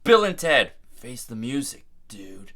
Bill and Ted, face the music, dude.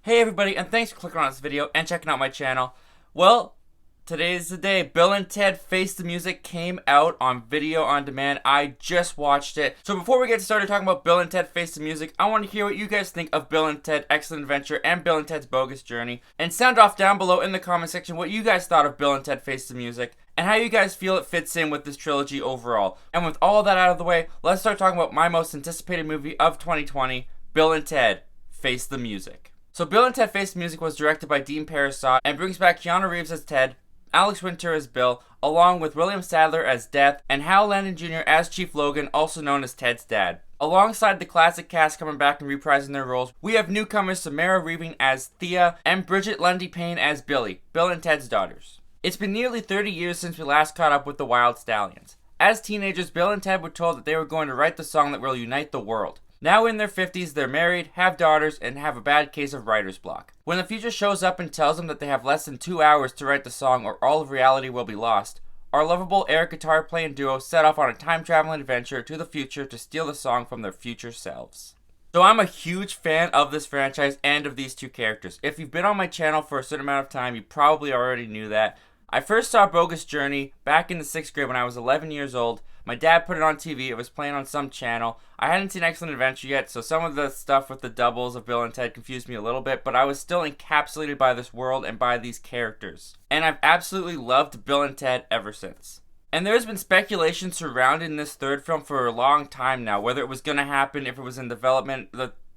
Hey everybody, and thanks for clicking on this video and checking out my channel. Well, today's the day. Bill and Ted Face the Music came out on video on demand. I just watched it. So before we get started talking about Bill and Ted Face the Music, I want to hear what you guys think of Bill and Ted Excellent Adventure and Bill and Ted's Bogus Journey. And sound off down below in the comment section what you guys thought of Bill and Ted Face the Music and how you guys feel it fits in with this trilogy overall. And with all that out of the way, let's start talking about my most anticipated movie of 2020, Bill and Ted Face the Music. So Bill and Ted Face the Music was directed by Dean Parisot and brings back Keanu Reeves as Ted, Alex Winter as Bill, along with William Sadler as Death, and Hal Landon Jr. as Chief Logan, also known as Ted's dad. Alongside the classic cast coming back and reprising their roles, we have newcomers Samara Weaving as Thea and Bridget Lundy Payne as Billy, Bill and Ted's daughters. It's been nearly 30 years since we last caught up with the Wild Stallions. As teenagers, Bill and Ted were told that they were going to write the song that will unite the world. Now in their 50s, they're married, have daughters, and have a bad case of writer's block. When the future shows up and tells them that they have less than 2 hours to write the song or all of reality will be lost, our lovable air guitar playing duo set off on a time-traveling adventure to the future to steal the song from their future selves. So I'm a huge fan of this franchise and of these two characters. If you've been on my channel for a certain amount of time, you probably already knew that. I first saw Bogus Journey back in the 6th grade when I was 11 years old. My dad put it on TV. It was playing on some channel. I hadn't seen Excellent Adventure yet, so some of the stuff with the doubles of Bill and Ted confused me a little bit, but I was still encapsulated by this world and by these characters. And I've absolutely loved Bill and Ted ever since. And there's been speculation surrounding this third film for a long time now, whether it was going to happen, if it was in development,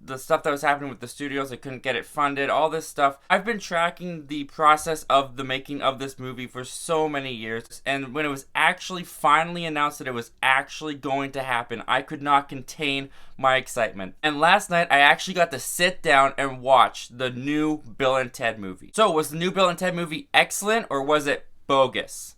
the stuff that was happening with the studios, they couldn't get it funded, all this stuff. I've been tracking the process of the making of this movie for so many years, and when it was actually finally announced that it was actually going to happen, I could not contain my excitement. And last night, I actually got to sit down and watch the new Bill and Ted movie. So, was the new Bill and Ted movie excellent, or was it bogus?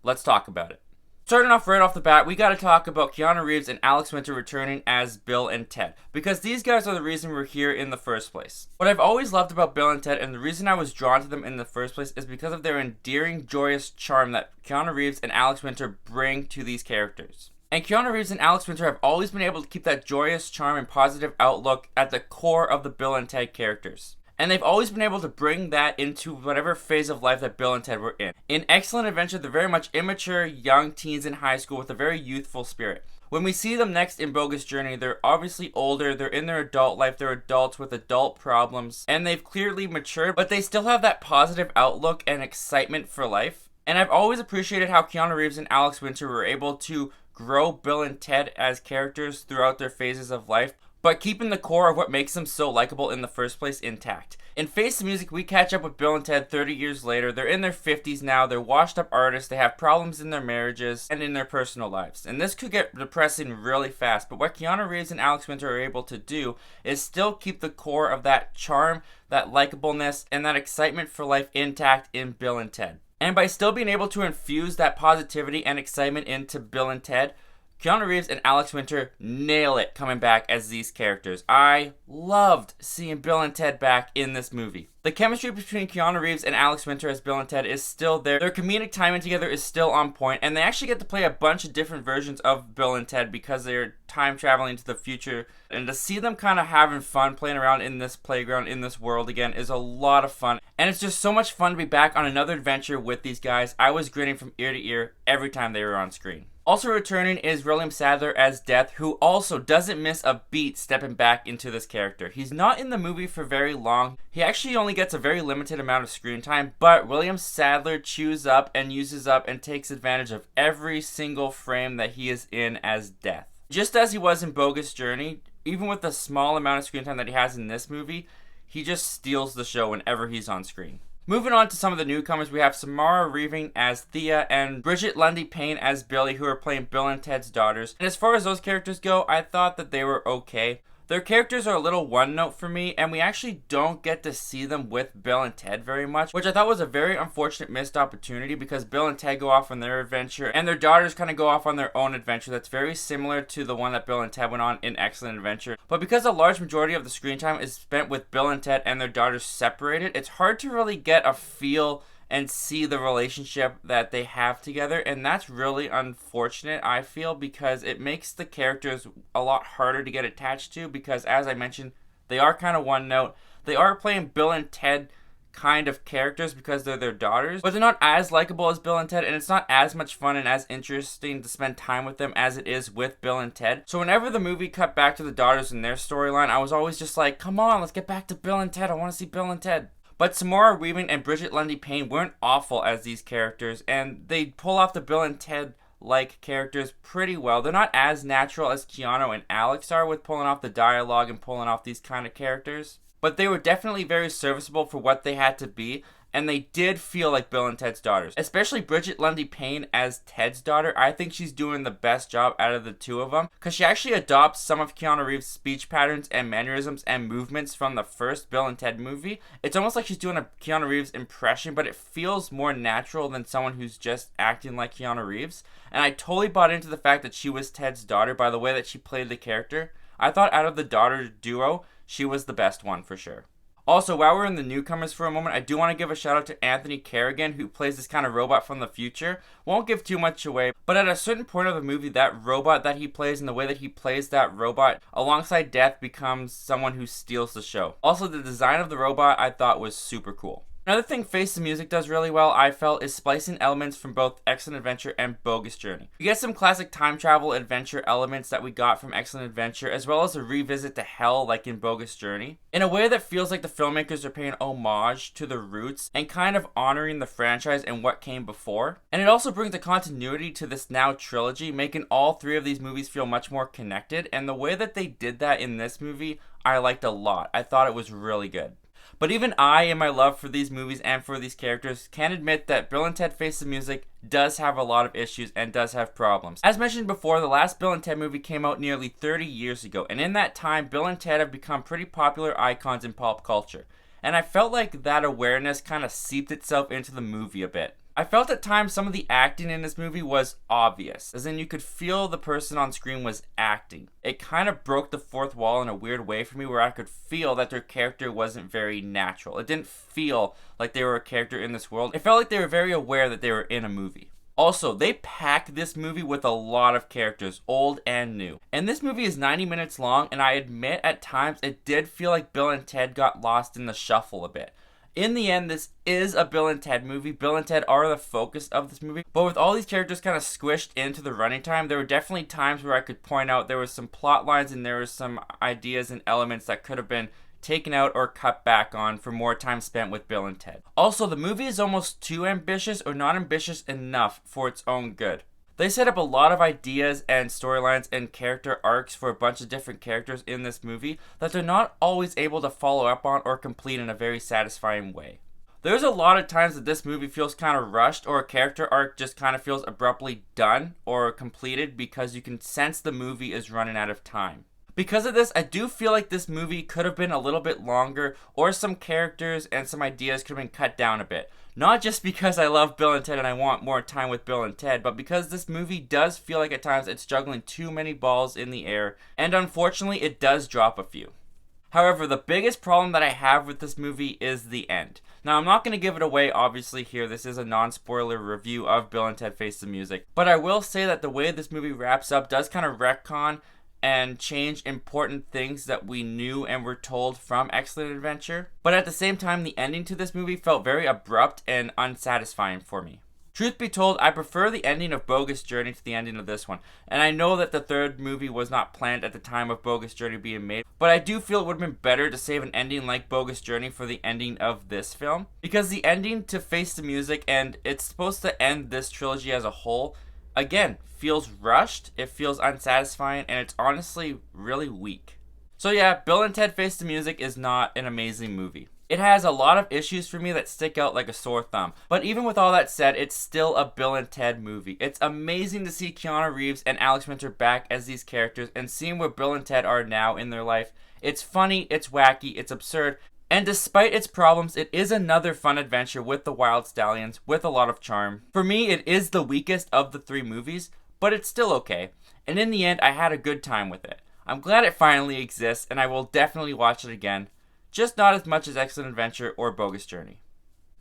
Let's talk about it. Starting off right off the bat, we gotta talk about Keanu Reeves and Alex Winter returning as Bill and Ted, because these guys are the reason we're here in the first place. What I've always loved about Bill and Ted, and the reason I was drawn to them in the first place, is because of their endearing, joyous charm that Keanu Reeves and Alex Winter bring to these characters. And Keanu Reeves and Alex Winter have always been able to keep that joyous charm and positive outlook at the core of the Bill and Ted characters. And they've always been able to bring that into whatever phase of life that Bill and Ted were in. In Excellent Adventure, they're very much immature, young teens in high school with a very youthful spirit. When we see them next in Bogus Journey, they're obviously older, they're in their adult life, they're adults with adult problems, and they've clearly matured, but they still have that positive outlook and excitement for life. And I've always appreciated how Keanu Reeves and Alex Winter were able to grow Bill and Ted as characters throughout their phases of life, but keeping the core of what makes them so likable in the first place intact. In Face the Music, we catch up with Bill and Ted 30 years later. They're in their 50s now, they're washed up artists, they have problems in their marriages and in their personal lives. And this could get depressing really fast, but what Keanu Reeves and Alex Winter are able to do is still keep the core of that charm, that likableness, and that excitement for life intact in Bill and Ted. And by still being able to infuse that positivity and excitement into Bill and Ted, Keanu Reeves and Alex Winter nail it coming back as these characters. I loved seeing Bill and Ted back in this movie. The chemistry between Keanu Reeves and Alex Winter as Bill and Ted is still there. Their comedic timing together is still on point, and they actually get to play a bunch of different versions of Bill and Ted because they're time traveling to the future. And to see them kind of having fun playing around in this playground, in this world again, is a lot of fun. And it's just so much fun to be back on another adventure with these guys. I was grinning from ear to ear every time they were on screen. Also returning is William Sadler as Death, who also doesn't miss a beat stepping back into this character. He's not in the movie for very long. He actually only gets a very limited amount of screen time, but William Sadler chews up and uses up and takes advantage of every single frame that he is in as Death. Just as he was in Bogus Journey, even with the small amount of screen time that he has in this movie, he just steals the show whenever he's on screen. Moving on to some of the newcomers, we have Samara Weaving as Thea and Bridget Lundy Payne as Billy, who are playing Bill and Ted's daughters. And as far as those characters go, I thought that they were okay. Their characters are a little one note for me, and we actually don't get to see them with Bill and Ted very much, which I thought was a very unfortunate missed opportunity because Bill and Ted go off on their adventure, and their daughters kind of go off on their own adventure that's very similar to the one that Bill and Ted went on in Excellent Adventure. But because a large majority of the screen time is spent with Bill and Ted and their daughters separated, it's hard to really get a feel and see the relationship that they have together, and that's really unfortunate, I feel, because it makes the characters a lot harder to get attached to, because as I mentioned, they are kind of one note. They are playing Bill and Ted kind of characters because they're their daughters, but they're not as likable as Bill and Ted, and it's not as much fun and as interesting to spend time with them as it is with Bill and Ted. So whenever the movie cut back to the daughters and their storyline, I was always just like, come on, let's get back to Bill and Ted. I want to see Bill and Ted. But Samara Weaving and Bridget Lundy Payne weren't awful as these characters, and they pull off the Bill and Ted like characters pretty well. They're not as natural as Keanu and Alex are with pulling off the dialogue and pulling off these kind of characters, but they were definitely very serviceable for what they had to be, and they did feel like Bill and Ted's daughters. Especially Bridget Lundy Payne as Ted's daughter. I think she's doing the best job out of the two of them, because she actually adopts some of Keanu Reeves' speech patterns and mannerisms and movements from the first Bill and Ted movie. It's almost like she's doing a Keanu Reeves impression, but it feels more natural than someone who's just acting like Keanu Reeves. And I totally bought into the fact that she was Ted's daughter by the way that she played the character. I thought out of the daughter duo, she was the best one for sure. Also, while we're in the newcomers for a moment, I do want to give a shout out to Anthony Carrigan, who plays this kind of robot from the future. Won't give too much away, but at a certain point of the movie, that robot that he plays and the way that he plays that robot alongside Death becomes someone who steals the show. Also, the design of the robot I thought was super cool. Another thing Face the Music does really well, I felt, is splicing elements from both Excellent Adventure and Bogus Journey. We get some classic time travel adventure elements that we got from Excellent Adventure, as well as a revisit to hell like in Bogus Journey, in a way that feels like the filmmakers are paying homage to the roots and kind of honoring the franchise and what came before. And it also brings a continuity to this now trilogy, making all three of these movies feel much more connected, and the way that they did that in this movie, I liked a lot. I thought it was really good. But even I, in my love for these movies and for these characters, can admit that Bill and Ted Face the Music does have a lot of issues and does have problems. As mentioned before, the last Bill and Ted movie came out nearly 30 years ago, and in that time, Bill and Ted have become pretty popular icons in pop culture. And I felt like that awareness kind of seeped itself into the movie a bit. I felt at times some of the acting in this movie was obvious, as in you could feel the person on screen was acting. It kind of broke the fourth wall in a weird way for me, where I could feel that their character wasn't very natural. It didn't feel like they were a character in this world. It felt like they were very aware that they were in a movie. Also, they pack this movie with a lot of characters, old and new. And this movie is 90 minutes long, and I admit at times it did feel like Bill and Ted got lost in the shuffle a bit. In the end, this is a Bill and Ted movie. Bill and Ted are the focus of this movie. But with all these characters kind of squished into the running time, there were definitely times where I could point out there was some plot lines and there was some ideas and elements that could have been taken out or cut back on for more time spent with Bill and Ted. Also, the movie is almost too ambitious or not ambitious enough for its own good. They set up a lot of ideas and storylines and character arcs for a bunch of different characters in this movie that they're not always able to follow up on or complete in a very satisfying way. There's a lot of times that this movie feels kind of rushed, or a character arc just kind of feels abruptly done or completed because you can sense the movie is running out of time. Because of this, I do feel like this movie could have been a little bit longer, or some characters and some ideas could have been cut down a bit. Not just because I love Bill and Ted and I want more time with Bill and Ted, but because this movie does feel like at times it's juggling too many balls in the air, and unfortunately it does drop a few. However, the biggest problem that I have with this movie is the end. Now, I'm not going to give it away, obviously, here. This is a non-spoiler review of Bill and Ted Face the Music. But I will say that the way this movie wraps up does kind of retcon and change important things that we knew and were told from Excellent Adventure. But at the same time, the ending to this movie felt very abrupt and unsatisfying for me. Truth be told, I prefer the ending of Bogus Journey to the ending of this one. And I know that the third movie was not planned at the time of Bogus Journey being made, but I do feel it would have been better to save an ending like Bogus Journey for the ending of this film. Because the ending to Face the Music, and it's supposed to end this trilogy as a whole, again, feels rushed, it feels unsatisfying, and it's honestly really weak. So yeah, Bill and Ted Face the Music is not an amazing movie. It has a lot of issues for me that stick out like a sore thumb. But even with all that said, it's still a Bill and Ted movie. It's amazing to see Keanu Reeves and Alex Winter back as these characters and seeing where Bill and Ted are now in their life. It's funny, it's wacky, it's absurd, and despite its problems, it is another fun adventure with the Wild Stallions with a lot of charm. For me, it is the weakest of the three movies, but it's still okay. And in the end, I had a good time with it. I'm glad it finally exists, and I will definitely watch it again. Just not as much as Excellent Adventure or Bogus Journey.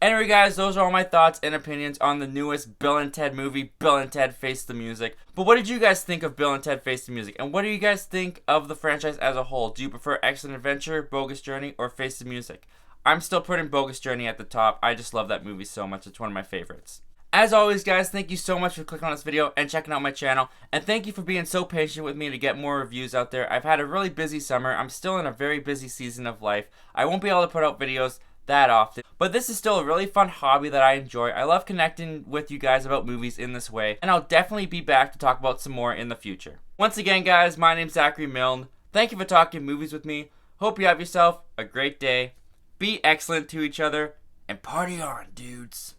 Anyway, guys, those are all my thoughts and opinions on the newest Bill and Ted movie, Bill and Ted Face the Music. But what did you guys think of Bill and Ted Face the Music? And what do you guys think of the franchise as a whole? Do you prefer Excellent Adventure, Bogus Journey, or Face the Music? I'm still putting Bogus Journey at the top. I just love that movie so much. It's one of my favorites. As always, guys, thank you so much for clicking on this video and checking out my channel. And thank you for being so patient with me to get more reviews out there. I've had a really busy summer. I'm still in a very busy season of life. I won't be able to put out videos that often, but this is still a really fun hobby that I enjoy. I love connecting with you guys about movies in this way, and I'll definitely be back to talk about some more in the future. Once again, guys, my name's Zachary Milne. Thank you for talking movies with me. Hope you have yourself a great day. Be excellent to each other, and party on, dudes.